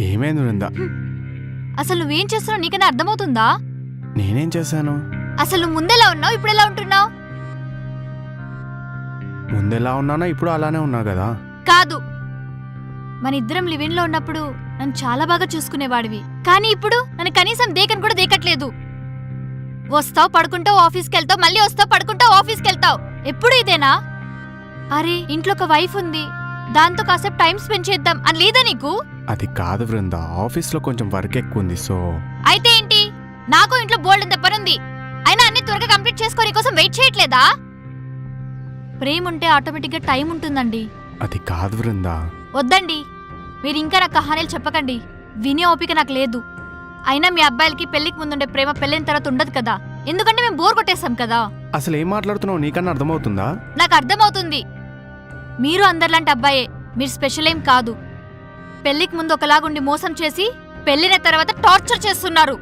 ఏమైంది బృందా? అసలు నువ్వేం చేస్తున్నావు నీకన్నా అర్థమవుతుందా? నేనేం చేశాను? అసలు నువ్వు ముందెలా ఉన్నావు, ఇప్పుడు ఎలా ఉంటున్నావు? ముందెలా ఉన్నానా ఇప్పుడు అలానే ఉన్నా కదా. కాదు, మన ఇద్దరం లివింగ్ లో ఉన్నప్పుడు నన్ను చాలా బాగా చూసుకునేవాడివి. కానీ ఇప్పుడు నన్ను కనీసం దేకని కూడా దేకట్లేదు. వస్తావు, పడుకుంటావు, ఆఫీస్కి వెళ్తావు, మళ్ళీ వస్తావు, పడుకుంటావు, ఆఫీస్కి వెళ్తావు. ఎప్పుడు ఇదేనా? అరే, ఇంట్లో ఒక వైఫ్ ఉంది, దాంతో కాసేపు టైం స్పెండ్ చేద్దాం అని లేదా నీకు? అది కాదు బృందా, ఆఫీస్లో కొంచెం వర్క్ ఎక్కువ ఉంది. సో అయితే ఏంటి? నాకు ఇంట్లో బోల్డ్ అంత పని ఉంది, అయినా అన్ని త్వరగా కంప్లీట్ చేసుకోని కోసం వెయిట్ చేయట్లేదా? ప్రేమ ఉంటే ఆటోమేటిక్ గా టైం ఉంటుందండి. అది కాదు బృందా. వద్దండి, మీరు ఇంకా నాకు కహానీలు చెప్పకండి, వినే ఓపిక నాకు లేదు. అయినా మీ అబ్బాయిలకి పెళ్లికి ముందుండే ప్రేమ పెళ్ళైన తర్వాత ఉండదు కదా, ఎందుకంటే మేము బోర్ కొట్టేస్తాం కదా. అసలు ఏం మాట్లాడుతున్నావు, నీకన్నా అర్థమవుతుందా? నాకు అర్థమవుతుంది, మీరు అందరిలాంటి అబ్బాయే, మీరు స్పెషల్ ఏం కాదు. పెళ్లికి ముందు ఒకలాగుండి మోసం చేసి పెళ్లిన తర్వాత టార్చర్ చేస్తున్నారు.